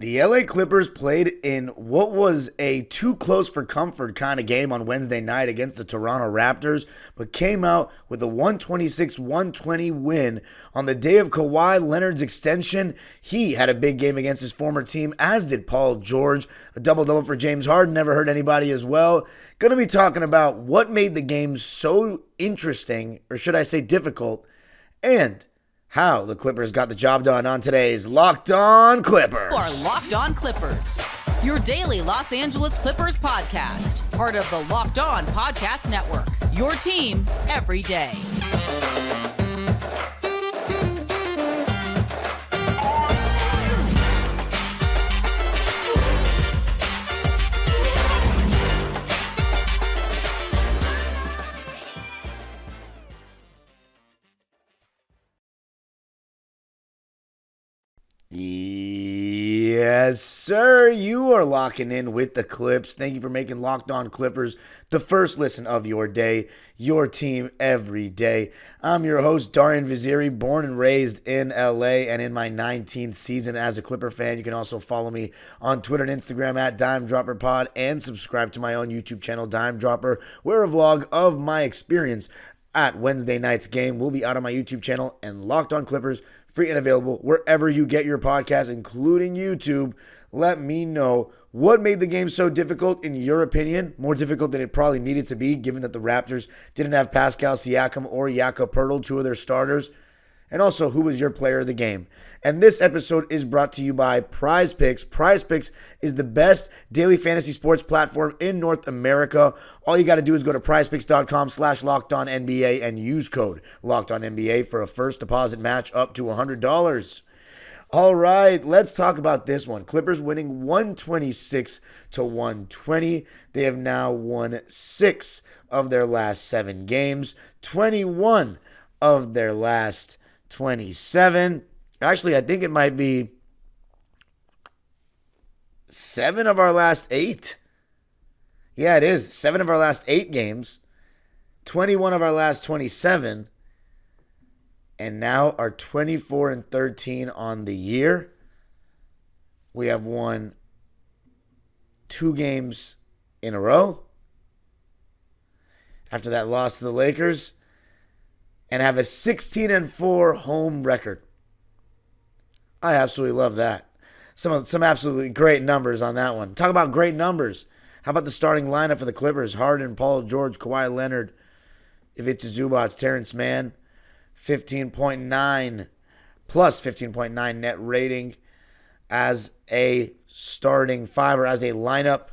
The LA Clippers played in what was a too close for comfort kind of game on Wednesday night against the Toronto Raptors, but came out with a 126-120 win on the day of Kawhi Leonard's extension. He had a big game against his former team, as did Paul George. A double-double for James Harden, never hurt anybody as well. Going to be talking about what made the game so interesting, or should I say difficult, and how the Clippers got the job done on today's Locked On Clippers. You are Locked On Clippers, your daily Los Angeles Clippers podcast. Part of the Locked On Podcast Network, your team every day. Yes, sir. You are locking in with the Clips. Thank you for making Locked On Clippers the first listen of your day, your team every day. I'm your host, Darian Vaziri, born and raised in LA and in my 19th season as a Clipper fan. You can also follow me on Twitter and Instagram at DimeDropperPod and subscribe to my own YouTube channel, Dime Dropper, where a vlog of my experience at Wednesday night's game will be out on my YouTube channel, and Locked On Clippers free and available wherever you get your podcasts, including YouTube. Let me know what made the game so difficult, in your opinion, more difficult than it probably needed to be, given that the Raptors didn't have Pascal, Siakam, or Jakob, Pöeltl, two of their starters. And also, who was your player of the game? And this episode is brought to you by Prize Picks. Prize Picks is the best daily fantasy sports platform in North America. All you got to do is go to prizepicks.com/LockedOnNBA and use code LockedOnNBA for a first deposit match up to $100. All right, let's talk about this one. Clippers winning 126-120. They have now won 6 of their last 7 games, 21 of their last 27. Actually, I think it might be 7 of our last 8. Yeah, it is. 7 of our last 8 games, 21 of our last 27, and now are 24-13 on the year. We have won 2 games in a row after that loss to the Lakers, and have a 16-4 home record. I absolutely love that. Some absolutely great numbers on that one. Talk about great numbers. How about the starting lineup for the Clippers? Harden, Paul George, Kawhi Leonard, Ivica Zubac, Terrence Mann, 15.9 plus 15.9 net rating as a starting 5 or as a lineup.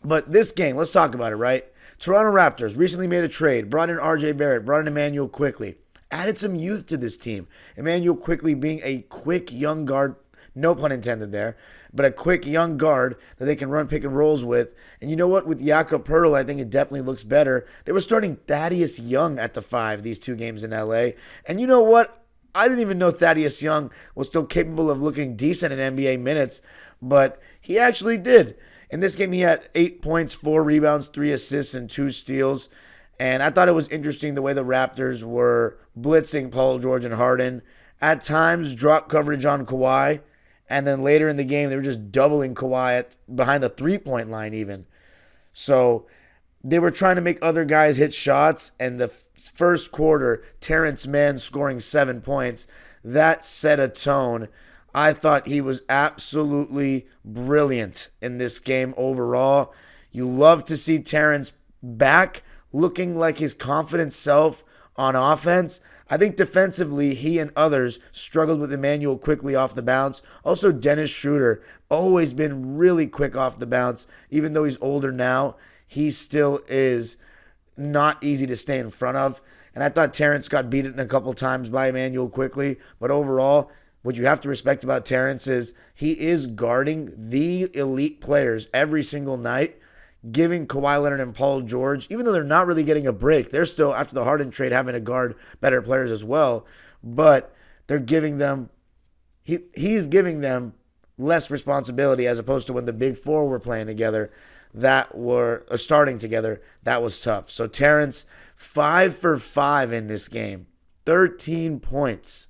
But this game, let's talk about it, right? Toronto Raptors recently made a trade, brought in RJ Barrett, brought in Immanuel Quickley, added some youth to this team. Immanuel Quickley being a quick young guard, no pun intended there, but a quick young guard that they can run pick and rolls with. And you know what? With Jakob Pöeltl, I think it definitely looks better. They were starting Thaddeus Young at the 5 these 2 games in LA. And you know what? I didn't even know Thaddeus Young was still capable of looking decent in NBA minutes, but he actually did. In this game, he had 8 points, 4 rebounds, 3 assists, and 2 steals. And I thought it was interesting the way the Raptors were blitzing Paul George and Harden. At times, drop coverage on Kawhi. And then later in the game, they were just doubling Kawhi behind the three-point line even. So they were trying to make other guys hit shots. And the first quarter, Terrence Mann scoring 7 points, that set a tone. I thought he was absolutely brilliant in this game overall. You love to see Terrence back looking like his confident self on offense. I think defensively, he and others struggled with Immanuel Quickley off the bounce. Also, Dennis Schroeder, always been really quick off the bounce. Even though he's older now, he still is not easy to stay in front of. And I thought Terrence got beaten a couple times by Immanuel Quickley. But overall, what you have to respect about Terrence is he is guarding the elite players every single night, giving Kawhi Leonard and Paul George, even though they're not really getting a break, they're still, after the Harden trade, having to guard better players as well. But they're giving them, he's giving them less responsibility as opposed to when the big 4 were playing together, starting together, that was tough. So Terrence, 5 for 5 in this game, 13 points.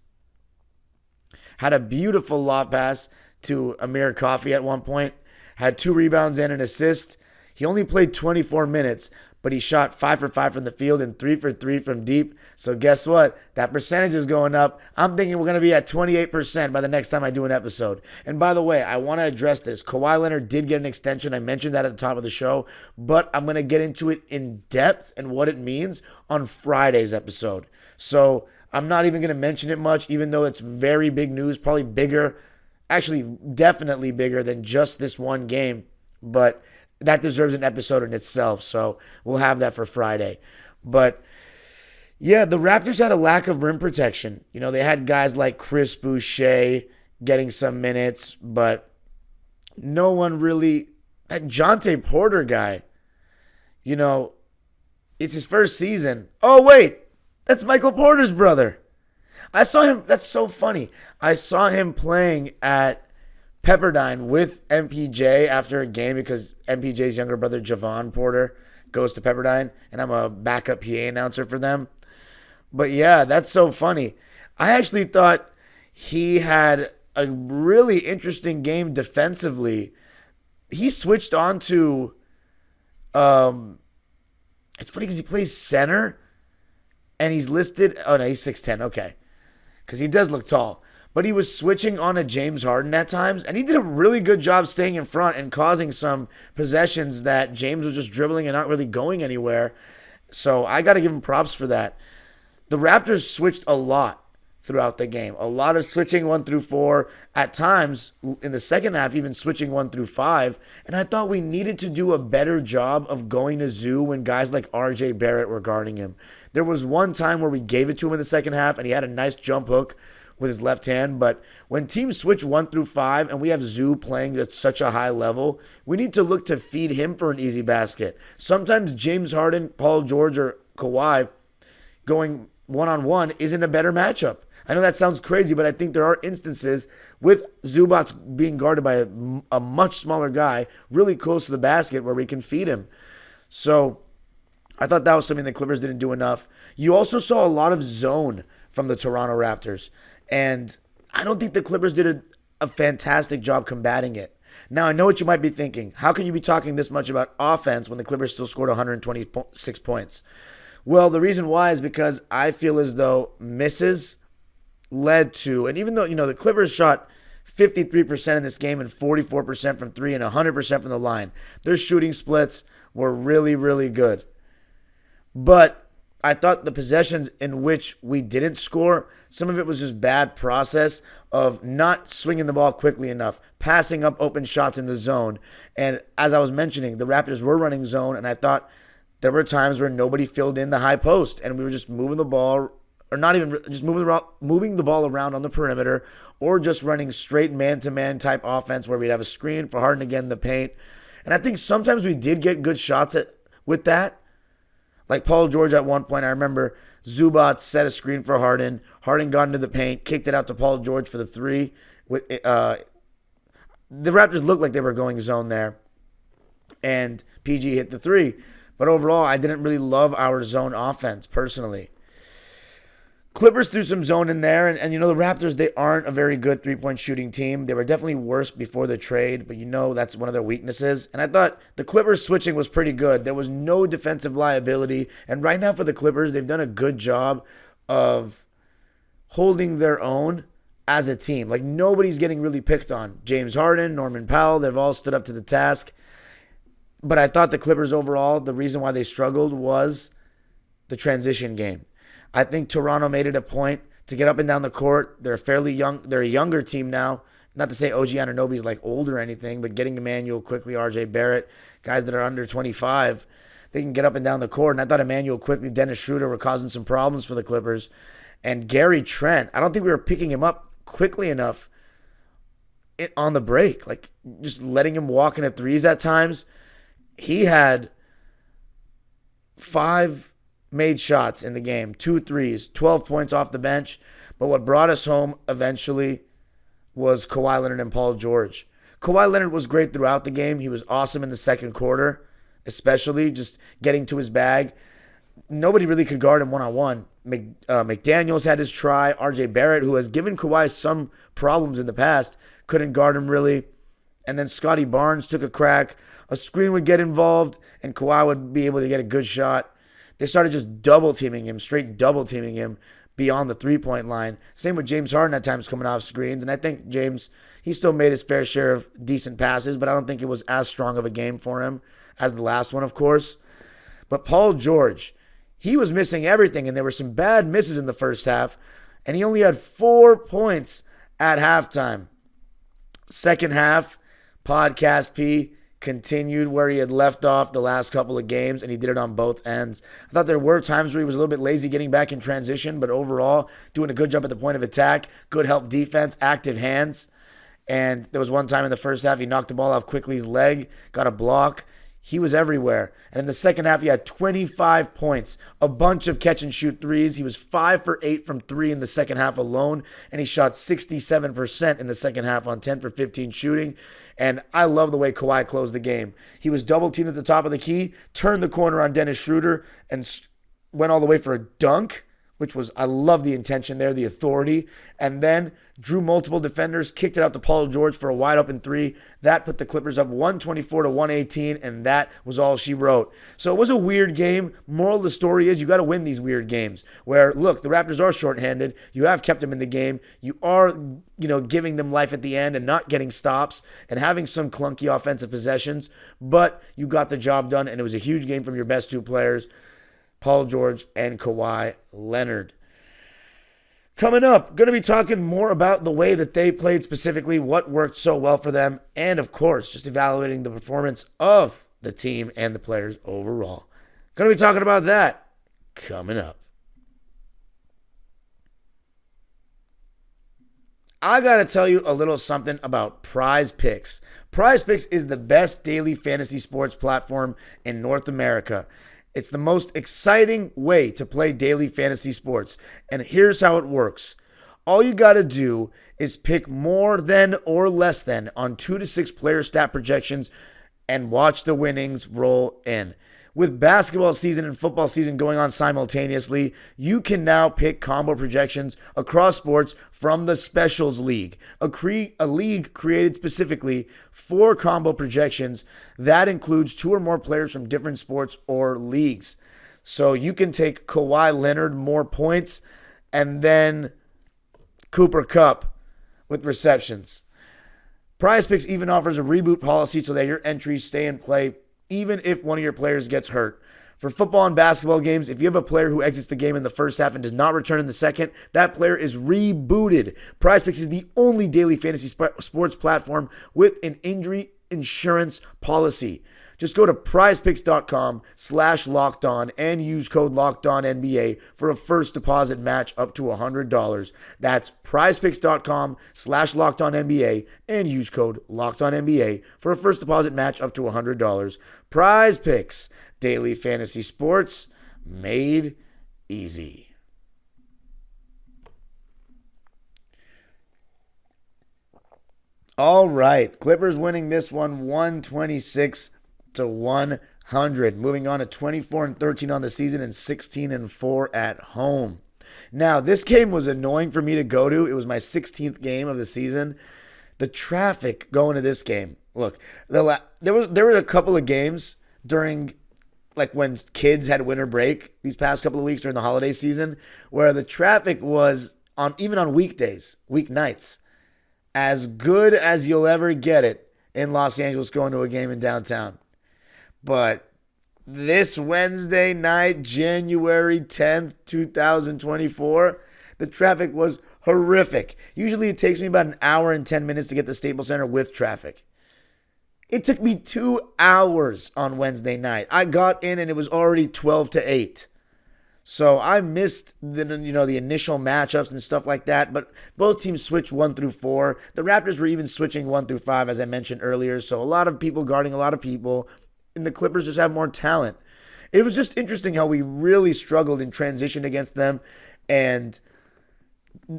Had a beautiful lob pass to Amir Coffey at one point. Had 2 rebounds and an assist. He only played 24 minutes, but he shot 5 for 5 from the field and 3 for 3 from deep. So guess what? That percentage is going up. I'm thinking we're going to be at 28% by the next time I do an episode. And by the way, I want to address this. Kawhi Leonard did get an extension. I mentioned that at the top of the show, but I'm going to get into it in depth and what it means on Friday's episode. So I'm not even going to mention it much, even though it's very big news, probably bigger, actually definitely bigger than just this one game. But that deserves an episode in itself, so we'll have that for Friday. But yeah, the Raptors had a lack of rim protection. You know, they had guys like Chris Boucher getting some minutes, but no one really. That Jonte Porter guy, you know, it's his first season. Oh, wait, that's Michael Porter's brother. I saw him. That's so funny. I saw him playing at Pepperdine with MPJ after a game because MPJ's younger brother, Javon Porter, goes to Pepperdine, and I'm a backup PA announcer for them. But yeah, that's so funny. I actually thought he had a really interesting game defensively. He switched on to, it's funny because he plays center, and he's listed, oh no, he's 6'10", okay. Because he does look tall. But he was switching on to James Harden at times, and he did a really good job staying in front and causing some possessions that James was just dribbling and not really going anywhere. So I got to give him props for that. The Raptors switched a lot throughout the game. A lot of switching 1 through 4. At times, in the second half, even switching 1 through 5. And I thought we needed to do a better job of going to Zoo when guys like RJ Barrett were guarding him. There was one time where we gave it to him in the second half, and he had a nice jump hook with his left hand. But when teams switch 1 through 5 and we have Zoo playing at such a high level, we need to look to feed him for an easy basket. Sometimes James Harden, Paul George, or Kawhi going one-on-one isn't a better matchup. I know that sounds crazy, but I think there are instances with Zubac being guarded by a much smaller guy really close to the basket where we can feed him. So I thought that was something the Clippers didn't do enough. You also saw a lot of zone from the Toronto Raptors. And I don't think the Clippers did a fantastic job combating it. Now, I know what you might be thinking. How can you be talking this much about offense when the Clippers still scored 126 points? Well, the reason why is because I feel as though misses led to, and even though, you know, the Clippers shot 53% in this game and 44% from 3 and 100% from the line, their shooting splits were really, really good. But I thought the possessions in which we didn't score, some of it was just bad process of not swinging the ball quickly enough, passing up open shots in the zone. And as I was mentioning, the Raptors were running zone, and I thought there were times where nobody filled in the high post, and we were just moving the ball, or not even just moving the ball around on the perimeter, or just running straight man-to-man type offense where we'd have a screen for Harden to get in the paint. And I think sometimes we did get good shots with that. Like Paul George at one point, I remember Zubac set a screen for Harden. Harden got into the paint, kicked it out to Paul George for the 3. The Raptors looked like they were going zone there, and PG hit the 3. But overall, I didn't really love our zone offense personally. Clippers threw some zone in there, and you know, the Raptors, they aren't a very good three-point shooting team. They were definitely worse before the trade, but you know that's one of their weaknesses. And I thought the Clippers switching was pretty good. There was no defensive liability, and right now for the Clippers, they've done a good job of holding their own as a team. Like, nobody's getting really picked on. James Harden, Norman Powell, they've all stood up to the task. But I thought the Clippers overall, the reason why they struggled was the transition game. I think Toronto made it a point to get up and down the court. They're fairly young. They're a younger team now. Not to say OG Anunoby is like old or anything, but getting Emmanuel quickly, RJ Barrett, guys that are under 25, they can get up and down the court. And I thought Emmanuel quickly, Dennis Schroeder were causing some problems for the Clippers. And Gary Trent, I don't think we were picking him up quickly enough on the break. Like, just letting him walk into threes at times. He had 5 made shots in the game, 2 threes, 12 points off the bench. But what brought us home eventually was Kawhi Leonard and Paul George. Kawhi Leonard was great throughout the game. He was awesome in the second quarter, especially just getting to his bag. nobody really could guard him one-on-one. McDaniels had his try. R.J. Barrett, who has given Kawhi some problems in the past, couldn't guard him really. And then Scotty Barnes took a crack. A screen would get involved, and Kawhi would be able to get a good shot. They started just double-teaming him, straight double-teaming him beyond the three-point line. Same with James Harden at times coming off screens. And I think James, he still made his fair share of decent passes, but I don't think it was as strong of a game for him as the last one, of course. But Paul George, he was missing everything, and there were some bad misses in the first half, and he only had 4 points at halftime. Second half, Podcast P continued where he had left off the last couple of games, and he did it on both ends. I thought there were times where he was a little bit lazy getting back in transition, but overall, doing a good job at the point of attack, good help defense, active hands. And there was one time in the first half, he knocked the ball off Quickly's leg, got a block. He was everywhere. And in the second half, he had 25 points, a bunch of catch-and-shoot threes. He was 5 for 8 from 3 in the second half alone, and he shot 67% in the second half on 10 for 15 shooting. And I love the way Kawhi closed the game. He was double-teamed at the top of the key, turned the corner on Dennis Schroeder, and went all the way for a dunk, which was, I love the intention there, the authority, and then drew multiple defenders, kicked it out to Paul George for a wide open three. That put the Clippers up 124 to 118, and that was all she wrote. So it was a weird game. Moral of the story is you got to win these weird games where, look, the Raptors are shorthanded. You have kept them in the game. You are, giving them life at the end and not getting stops and having some clunky offensive possessions, but you got the job done, and it was a huge game from your best two players, Paul George and Kawhi Leonard. Coming up, going to be talking more about the way that they played specifically, what worked so well for them, and of course, just evaluating the performance of the team and the players overall. Going to be talking about that coming up. I got to tell you a little something about Prize Picks. Prize Picks is the best daily fantasy sports platform in North America. It's the most exciting way to play daily fantasy sports. And here's how it works. All you got to do is pick more than or less than on 2 to 6 player stat projections and watch the winnings roll in. With basketball season and football season going on simultaneously, you can now pick combo projections across sports from the Specials League, a league created specifically for combo projections that includes 2 or more players from different sports or leagues. So you can take Kawhi Leonard more points and then Cooper Kupp with receptions. Prize Picks even offers a reboot policy so that your entries stay in play even if one of your players gets hurt. For football and basketball games, if you have a player who exits the game in the first half and does not return in the second, that player is rebooted. Prize Picks is the only daily fantasy sports platform with an injury insurance policy. Just go to prizepicks.com/lockedon and use code LOCKEDONNBA for a first deposit match up to $100. That's prizepicks.com/LockedOnNBA and use code LOCKEDONNBA for a first deposit match up to $100. Prize Picks, daily fantasy sports made easy. All right, Clippers winning this one 126 to 100. Moving on to 24-13 on the season and 16-4 at home. Now, this game was annoying for me to go to. It was my 16th game of the season. The traffic going to this game. Look, there were a couple of games during, like, when kids had winter break these past couple of weeks during the holiday season, where the traffic was even on weekdays, weeknights, as good as you'll ever get it in Los Angeles going to a game in downtown. But this Wednesday night, January 10th, 2024, the traffic was horrific. Usually it takes me about an hour and 10 minutes to get to Staples Center with traffic. It took me 2 hours on Wednesday night. I got in and it was already 12 to 8. So I missed the initial matchups and stuff like that, but both teams switched 1 through 4. The Raptors were even switching 1 through 5, as I mentioned earlier. So a lot of people guarding a lot of people, and the Clippers just have more talent. It was just interesting how we really struggled in transition against them, and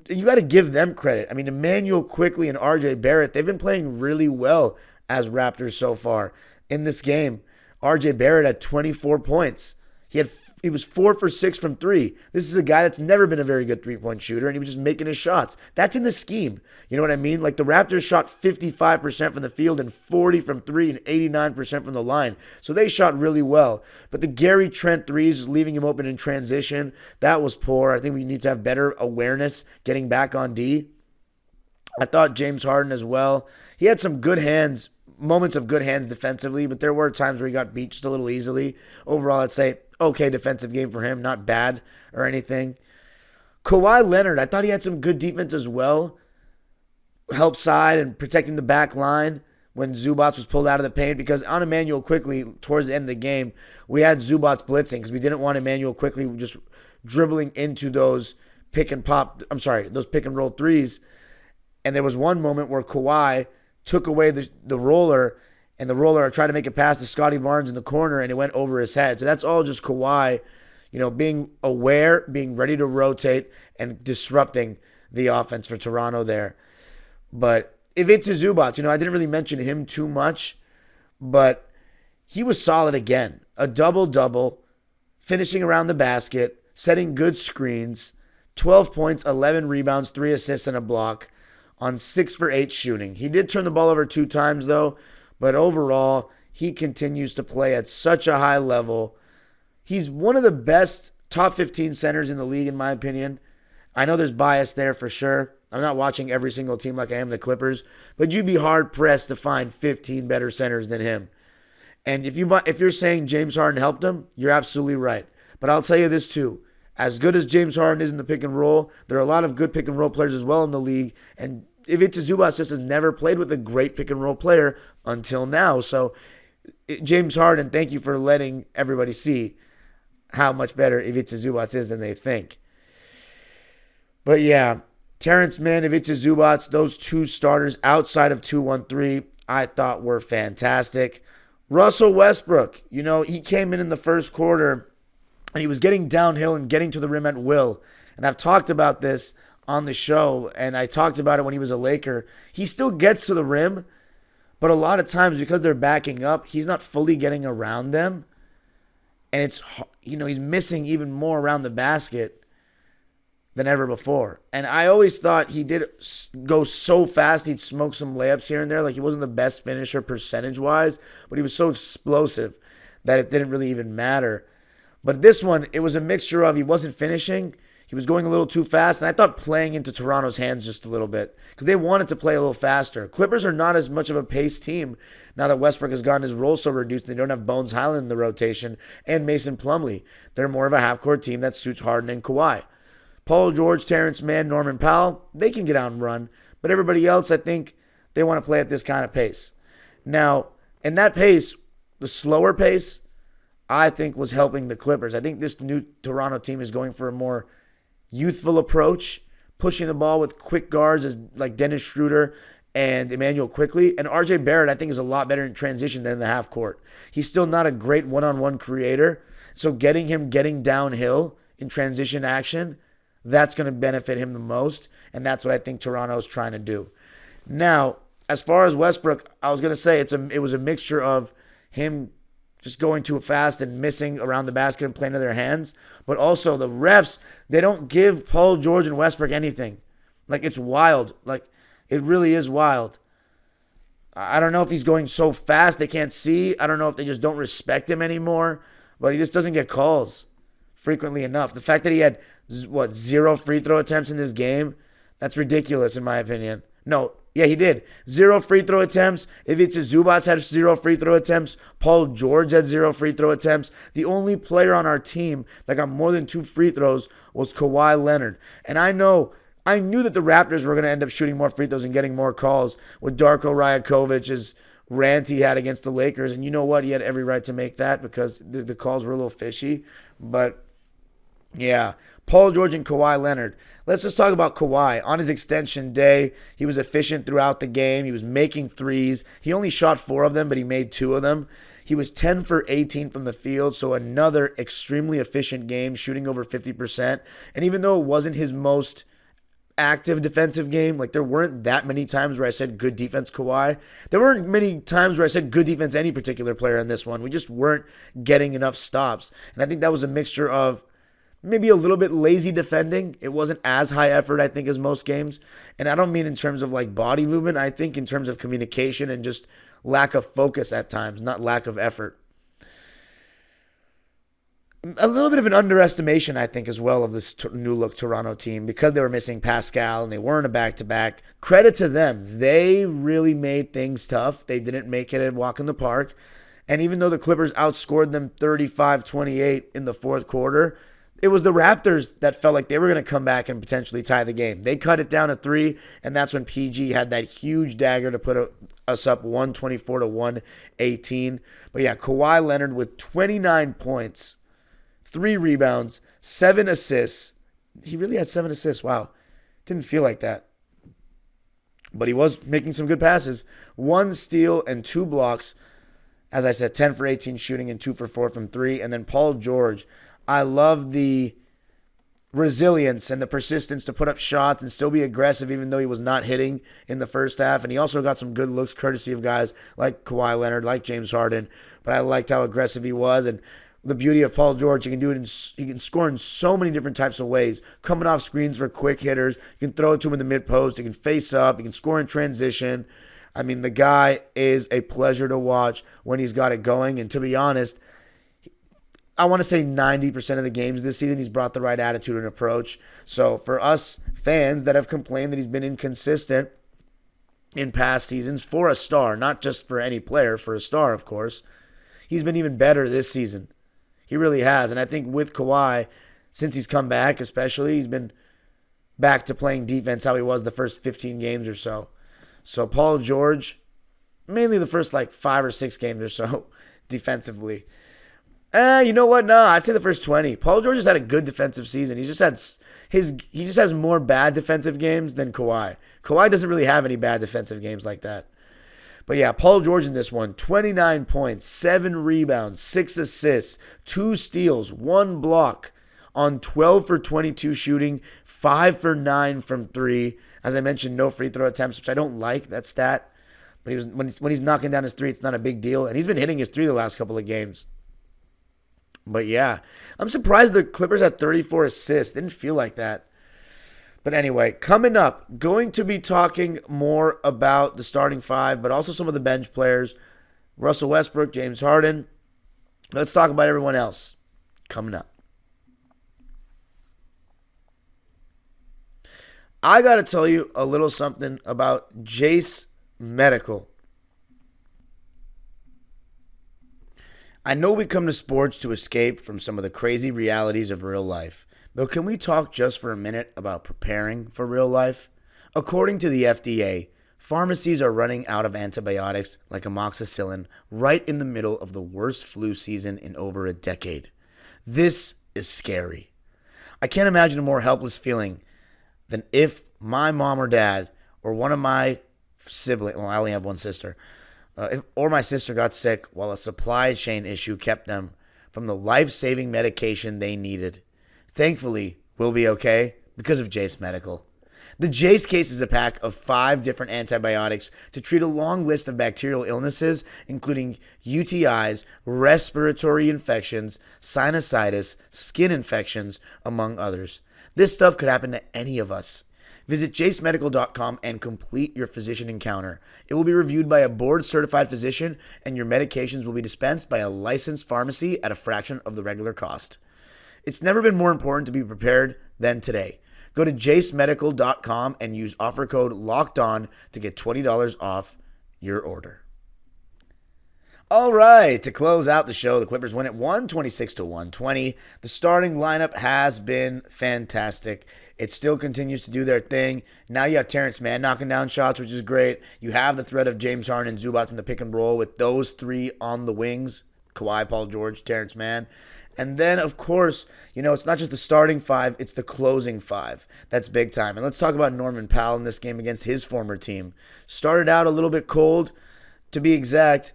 you got to give them credit. I mean, Emmanuel Quickly and R.J. Barrett, they've been playing really well as Raptors so far. In this game, R.J. Barrett had 24 points. He had He was 4 for 6 from 3. This is a guy that's never been a very good three-point shooter, and he was just making his shots. That's in the scheme. You know what I mean? Like, the Raptors shot 55% from the field and 40 from 3 and 89% from the line. So they shot really well. But the Gary Trent threes, just leaving him open in transition, that was poor. I think we need to have better awareness getting back on D. I thought James Harden as well. He had some good hands, moments of good hands defensively, but there were times where he got beat just a little easily. Overall, I'd say okay defensive game for him, not bad or anything. Kawhi Leonard, I thought he had some good defense as well. Help side and protecting the back line when Zubac was pulled out of the paint, because on Emmanuel Quickley, towards the end of the game, we had Zubac blitzing because we didn't want Emmanuel Quickley just dribbling into those pick and roll threes. And there was one moment where Kawhi took away the roller, and the roller tried to make a pass to Scotty Barnes in the corner, and it went over his head. So that's all just Kawhi, being aware, being ready to rotate, and disrupting the offense for Toronto there. But Ivica Zubac, I didn't really mention him too much, but he was solid again. A double-double, finishing around the basket, setting good screens, 12 points, 11 rebounds, 3 assists, and a block on 6 for 8 shooting. He did turn the ball over 2 times, though, but overall, he continues to play at such a high level. He's one of the best top 15 centers in the league, in my opinion. I know there's bias there for sure. I'm not watching every single team like I am the Clippers, but you'd be hard-pressed to find 15 better centers than him. And if you're saying James Harden helped him, you're absolutely right. But I'll tell you this too. As good as James Harden is in the pick and roll, there are a lot of good pick and roll players as well in the league, and Ivica Zubac just has never played with a great pick and roll player until now. So, James Harden, thank you for letting everybody see how much better Ivica Zubac is than they think. But yeah, Terrence Mann, Ivica Zubac, those 2 starters outside of 2-1-3, I thought were fantastic. Russell Westbrook, he came in the first quarter, and he was getting downhill and getting to the rim at will. And I've talked about this on the show, and I talked about it when he was a Laker. He still gets to the rim, but a lot of times because they're backing up, he's not fully getting around them. And he's missing even more around the basket than ever before. And I always thought he did go so fast, he'd smoke some layups here and there. Like, he wasn't the best finisher percentage-wise, but he was so explosive that it didn't really even matter. But this one, it was a mixture of he wasn't finishing, he was going a little too fast, and I thought playing into Toronto's hands just a little bit because they wanted to play a little faster. Clippers are not as much of a pace team now that Westbrook has gotten his role so reduced. They don't have Bones Highland in the rotation and Mason Plumlee. They're more of a half-court team that suits Harden and Kawhi. Paul George, Terrence Mann, Norman Powell, they can get out and run, but everybody else, I think, they want to play at this kind of pace. Now, in that pace, the slower pace, I think was helping the Clippers. I think this new Toronto team is going for a more youthful approach, pushing the ball with quick guards as like Dennis Schroeder and Emmanuel Quickley. And RJ Barrett, I think, is a lot better in transition than in the half court. He's still not a great one-on-one creator. So getting him downhill in transition action, that's going to benefit him the most. And that's what I think Toronto is trying to do. Now, as far as Westbrook, I was going to say it was a mixture of him just going too fast and missing around the basket and playing to their hands. But also the refs, they don't give Paul George and Westbrook anything. Like, it's wild. Like, it really is wild. I don't know if he's going so fast they can't see. I don't know if they just don't respect him anymore. But he just doesn't get calls frequently enough. The fact that he had, 0 free throw attempts in this game, that's ridiculous in my opinion. No, yeah, he did. 0 free throw attempts. Ivica Zubac had 0 free throw attempts. Paul George had 0 free throw attempts. The only player on our team that got more than 2 free throws was Kawhi Leonard. And I knew that the Raptors were going to end up shooting more free throws and getting more calls with Darko Rajakovic's rant he had against the Lakers. And you know what? He had every right to make that because the calls were a little fishy. But, yeah, Paul George and Kawhi Leonard. Let's just talk about Kawhi. On his extension day, he was efficient throughout the game. He was making threes. He only shot 4 of them, but he made 2 of them. He was 10 for 18 from the field, so another extremely efficient game, shooting over 50%. And even though it wasn't his most active defensive game. Like, there weren't that many times where I said good defense Kawhi. There weren't many times where I said good defense any particular player in this one. We just weren't getting enough stops. And I think that was a mixture of maybe a little bit lazy defending. It wasn't as high effort, I think, as most games. And I don't mean in terms of like body movement. I think in terms of communication and just lack of focus at times, not lack of effort. A little bit of an underestimation, I think, as well of this new look Toronto team because they were missing Pascal and they weren't a back-to-back. Credit to them. They really made things tough. They didn't make it a walk in the park. And even though the Clippers outscored them 35-28 in the fourth quarter, it was the Raptors that felt like they were going to come back and potentially tie the game. They cut it down to 3, and that's when PG had that huge dagger to put us up 124-118. But yeah, Kawhi Leonard with 29 points. 3 rebounds, 7 assists. He really had 7 assists. Wow. Didn't feel like that. But he was making some good passes. 1 steal and 2 blocks. As I said, 10 for 18 shooting and 2 for 4 from 3. And then Paul George. I love the resilience and the persistence to put up shots and still be aggressive even though he was not hitting in the first half. And he also got some good looks courtesy of guys like Kawhi Leonard, like James Harden. But I liked how aggressive he was. And the beauty of Paul George, he can score in so many different types of ways. Coming off screens for quick hitters. You can throw it to him in the mid-post. He can face up. He can score in transition. I mean, the guy is a pleasure to watch when he's got it going. And to be honest, I want to say 90% of the games this season, he's brought the right attitude and approach. So for us fans that have complained that he's been inconsistent in past seasons for a star, not just for any player, for a star, of course, he's been even better this season. He really has. And I think with Kawhi, since he's come back especially, he's been back to playing defense how he was the first 15 games or so. So Paul George, mainly the first like 5 or 6 games or so defensively. You know what? No, I'd say the first 20. Paul George has had a good defensive season. He just has more bad defensive games than Kawhi. Kawhi doesn't really have any bad defensive games like that. But yeah, Paul George in this one, 29 points, 7 rebounds, 6 assists, 2 steals, 1 block on 12 for 22 shooting, 5 for 9 from 3. As I mentioned, no free throw attempts, which I don't like that stat. But when he's knocking down his 3, it's not a big deal. And he's been hitting his 3 the last couple of games. But yeah, I'm surprised the Clippers had 34 assists. Didn't feel like that. But anyway, coming up, going to be talking more about the starting 5, but also some of the bench players. Russell Westbrook, James Harden. Let's talk about everyone else coming up. I got to tell you a little something about Jase Medical. I know we come to sports to escape from some of the crazy realities of real life. But can we talk just for a minute about preparing for real life? According to the FDA, pharmacies are running out of antibiotics like amoxicillin right in the middle of the worst flu season in over a decade. This is scary. I can't imagine a more helpless feeling than if my mom or dad or one of my siblings, well, I only have one sister, or my sister got sick while a supply chain issue kept them from the life-saving medication they needed. Thankfully, we'll be okay because of Jase Medical. The Jase case is a pack of 5 different antibiotics to treat a long list of bacterial illnesses, including UTIs, respiratory infections, sinusitis, skin infections, among others. This stuff could happen to any of us. Visit jasemedical.com and complete your physician encounter. It will be reviewed by a board-certified physician, and your medications will be dispensed by a licensed pharmacy at a fraction of the regular cost. It's never been more important to be prepared than today. Go to jasemedical.com and use offer code LOCKEDON to get $20 off your order. All right, to close out the show, the Clippers win at 126-120. The starting lineup has been fantastic. It still continues to do their thing. Now you have Terrence Mann knocking down shots, which is great. You have the threat of James Harden and Zubats in the pick and roll with those 3 on the wings. Kawhi, Paul George, Terrence Mann. And then, of course, it's not just the starting 5, it's the closing 5. That's big time. And let's talk about Norman Powell in this game against his former team. Started out a little bit cold. To be exact,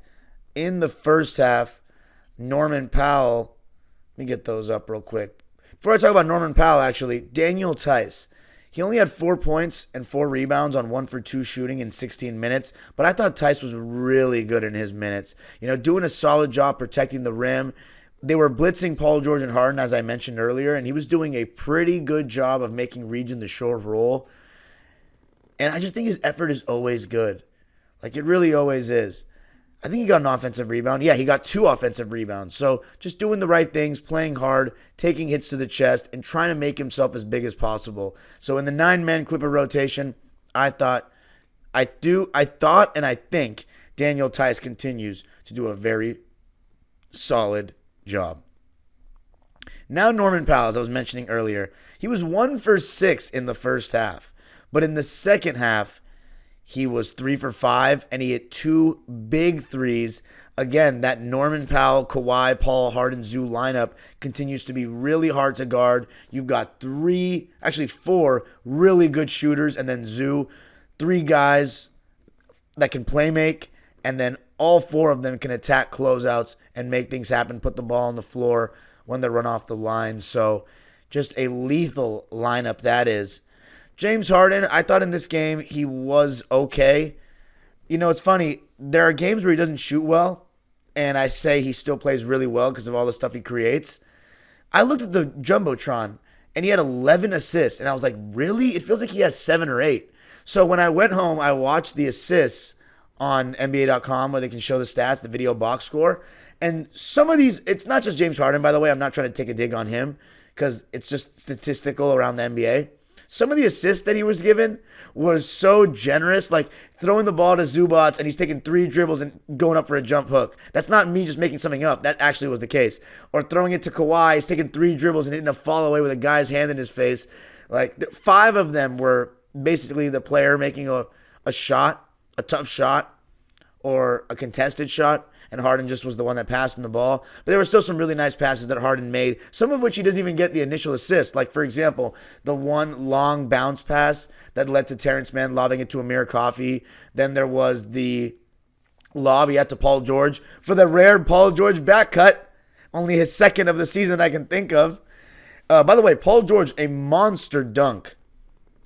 in the first half, Norman Powell, let me get those up real quick. Before I talk about Norman Powell, actually, Daniel Tice, He only had 4 points and 4 rebounds on 1 for 2 shooting in 16 minutes, but I thought Tice was really good in his minutes. Doing a solid job protecting the rim. They were blitzing Paul George and Harden, as I mentioned earlier, and he was doing a pretty good job of making Region the short roll. And I just think his effort is always good. Like, it really always is. I think he got an offensive rebound. Yeah, he got 2 offensive rebounds. So just doing the right things, playing hard, taking hits to the chest, and trying to make himself as big as possible. So in the 9-man Clipper rotation, I think Daniel Tice continues to do a very solid job. Now Norman Powell, as I was mentioning earlier, he was 1 for 6 in the first half. But in the second half, he was 3 for 5, and he hit 2 big threes. Again, that Norman Powell, Kawhi, Paul, Harden, Zoo lineup continues to be really hard to guard. You've got 4 really good shooters, and then Zoo, 3 guys that can play make, and then all 4 of them can attack closeouts and make things happen, put the ball on the floor when they run off the line. So just a lethal lineup that is. James Harden, I thought in this game he was okay. It's funny. There are games where he doesn't shoot well, and I say he still plays really well because of all the stuff he creates. I looked at the Jumbotron, and he had 11 assists, and I was like, really? It feels like he has 7 or 8. So when I went home, I watched the assists on NBA.com where they can show the stats, the video box score. And some of these, it's not just James Harden, by the way. I'm not trying to take a dig on him because it's just statistical around the NBA. Some of the assists that he was given was so generous, like throwing the ball to Zubats and he's taking 3 dribbles and going up for a jump hook. That's not me just making something up. That actually was the case. Or throwing it to Kawhi, he's taking 3 dribbles and hitting a fall away with a guy's hand in his face. Like 5 of them were basically the player making a shot, a tough shot, or a contested shot, and Harden just was the one that passed him the ball. But there were still some really nice passes that Harden made, some of which he doesn't even get the initial assist. Like, for example, the one long bounce pass that led to Terrence Mann lobbing it to Amir Coffey. Then there was the lob he had to Paul George for the rare Paul George back cut, only his second of the season I can think of. By the way, Paul George, a monster dunk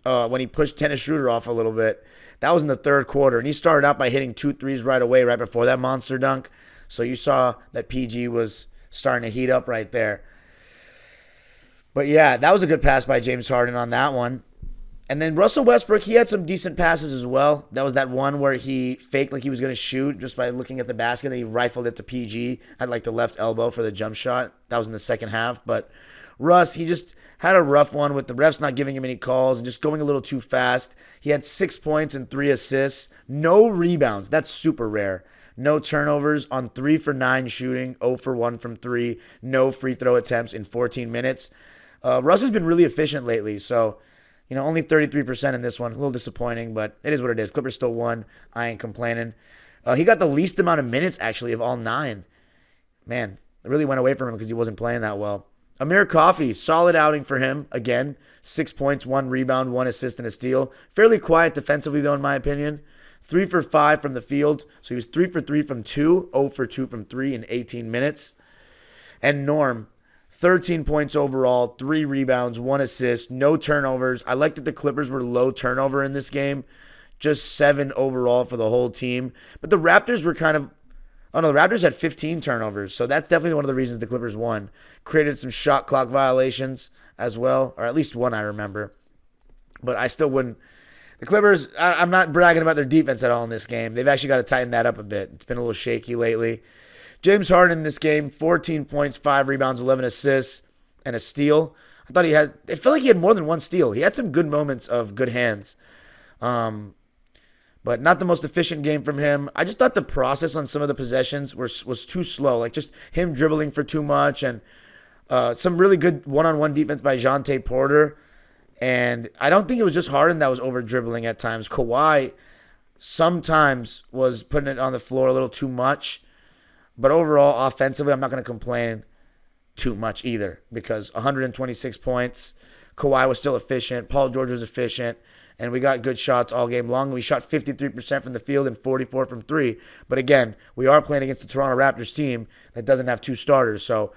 when he pushed Dennis Schroeder off a little bit. That was in the third quarter, and he started out by hitting 2 threes right away, right before that monster dunk. So you saw that PG was starting to heat up right there. But yeah, that was a good pass by James Harden on that one. And then Russell Westbrook, he had some decent passes as well. That was that one where he faked like he was going to shoot just by looking at the basket. Then he rifled it to PG, had like the left elbow for the jump shot. That was in the second half. But Russ, he just had a rough one with the refs not giving him any calls and just going a little too fast. He had 6 points and 3 assists. No rebounds. That's super rare. No turnovers on 3 for 9 shooting, 0 for 1 from 3. No free throw attempts in 14 minutes. Russ has been really efficient lately, so only 33% in this one. A little disappointing, but it is what it is. Clippers still won. I ain't complaining. He got the least amount of minutes, actually, of all 9. Man, it really went away from him because he wasn't playing that well. Amir Coffey, solid outing for him. Again, 6 points, 1 rebound, 1 assist, and a steal. Fairly quiet defensively, though, in my opinion. 3 for 5 from the field. So he was 3 for 3 from 2, 0 for 2 from 3 in 18 minutes. And Norm, 13 points overall, 3 rebounds, 1 assist, no turnovers. I like that the Clippers were low turnover in this game. Just 7 overall for the whole team. But the Raptors were the Raptors had 15 turnovers, so that's definitely one of the reasons the Clippers won. Created some shot clock violations as well, or at least one I remember. But I still wouldn't. The Clippers, I'm not bragging about their defense at all in this game. They've actually got to tighten that up a bit. It's been a little shaky lately. James Harden in this game, 14 points, 5 rebounds, 11 assists, and a steal. I thought it felt like he had more than 1 steal. He had some good moments of good hands. But not the most efficient game from him. I just thought the process on some of the possessions was too slow. Like just him dribbling for too much and some really good one-on-one defense by Jonte Porter. And I don't think it was just Harden that was over-dribbling at times. Kawhi sometimes was putting it on the floor a little too much. But overall, offensively, I'm not going to complain too much either because 126 points. Kawhi was still efficient. Paul George was efficient. And we got good shots all game long. We shot 53% from the field and 44% from 3. But again, we are playing against the Toronto Raptors team that doesn't have 2 starters. So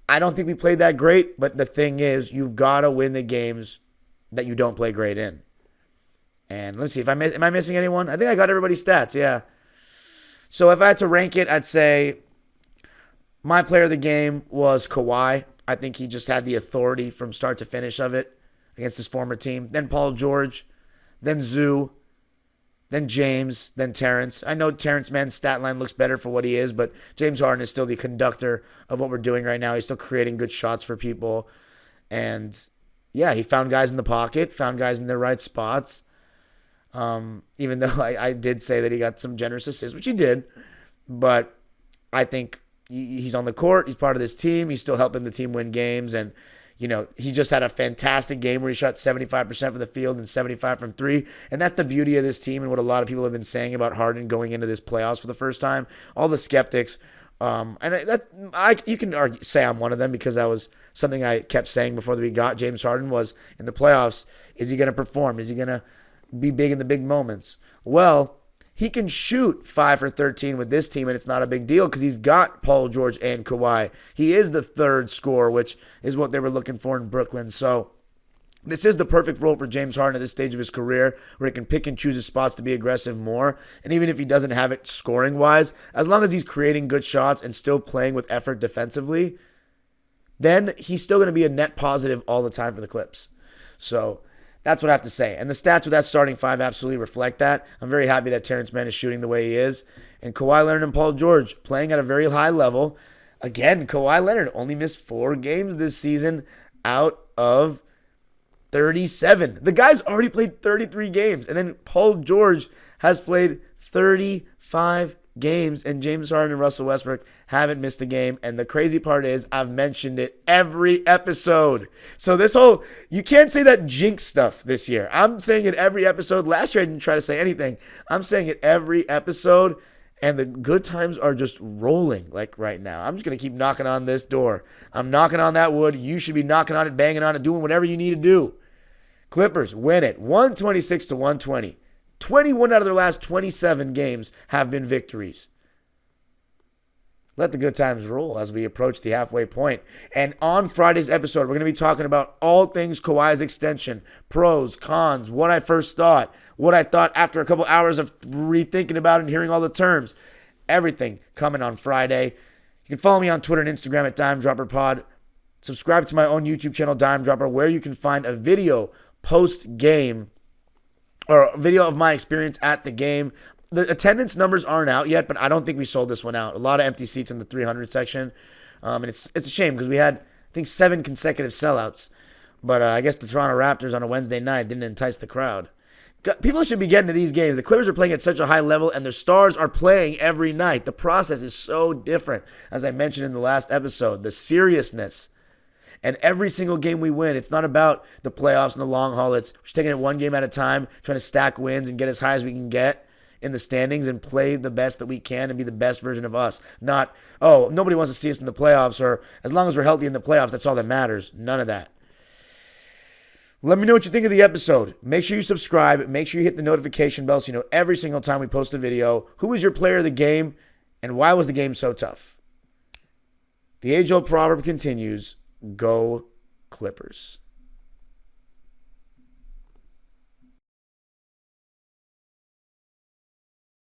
I don't think we played that great. But the thing is, you've got to win the games that you don't play great in. And let me see, am I missing anyone? I think I got everybody's stats, yeah. So if I had to rank it, I'd say my player of the game was Kawhi. I think he just had the authority from start to finish of it against his former team. Then Paul George, then Zoo, then James, then Terrence. I know Terrence Mann's stat line looks better for what he is, but James Harden is still the conductor of what we're doing right now. He's still creating good shots for people. And yeah, he found guys in the pocket, found guys in their right spots. Even though I did say that he got some generous assists, which he did. But I think he's on the court. He's part of this team. He's still helping the team win games. And, you know, he just had a fantastic game where he shot 75% from the field and 75 from three. And that's the beauty of this team and what a lot of people have been saying about Harden going into this playoffs for the first time. All the skeptics. You can say I'm one of them because that was something I kept saying before we got James Harden was in the playoffs. Is he going to perform? Is he going to be big in the big moments? Well, he can shoot 5 for 13 with this team, and it's not a big deal because he's got Paul George and Kawhi. He is the third scorer, which is what they were looking for in Brooklyn. So this is the perfect role for James Harden at this stage of his career where he can pick and choose his spots to be aggressive more. And even if he doesn't have it scoring-wise, as long as he's creating good shots and still playing with effort defensively, then he's still going to be a net positive all the time for the Clips. So that's what I have to say. And the stats with that starting five absolutely reflect that. I'm very happy that Terrence Mann is shooting the way he is. And Kawhi Leonard and Paul George playing at a very high level. Again, Kawhi Leonard only missed 4 games this season out of 37. The guy's already played 33 games. And then Paul George has played 35 games. And James Harden and Russell Westbrook haven't missed a game. And the crazy part is I've mentioned it every episode. So you can't say that jinx stuff this year. I'm saying it every episode. Last year I didn't try to say anything. I'm saying it every episode. And the good times are just rolling like right now. I'm just going to keep knocking on this door. I'm knocking on that wood. You should be knocking on it, banging on it, doing whatever you need to do. Clippers win it 126-120. 21 out of their last 27 games have been victories. Let the good times roll as we approach the halfway point. And on Friday's episode, we're going to be talking about all things Kawhi's extension, pros, cons, what I first thought, what I thought after a couple hours of rethinking about it and hearing all the terms. Everything coming on Friday. You can follow me on Twitter and Instagram at DimeDropperPod. Subscribe to my own YouTube channel, Dime Dropper, where you can find a video post-game or a video of my experience at the game. The attendance numbers aren't out yet, but I don't think we sold this one out. A lot of empty seats in the 300 section. And it's a shame because we had, I think, 7 consecutive sellouts. But I guess the Toronto Raptors on a Wednesday night didn't entice the crowd. People should be getting to these games. The Clippers are playing at such a high level, and their stars are playing every night. The process is so different, as I mentioned in the last episode. The seriousness. And every single game we win, it's not about the playoffs and the long haul. It's we're just taking it one game at a time, trying to stack wins and get as high as we can get in the standings and play the best that we can and be the best version of us. Not, oh, nobody wants to see us in the playoffs, or as long as we're healthy in the playoffs, that's all that matters. None of that. Let me know what you think of the episode. Make sure you subscribe. Make sure you hit the notification bell so you know every single time we post a video who was your player of the game and why was the game so tough. The age-old proverb continues, go Clippers.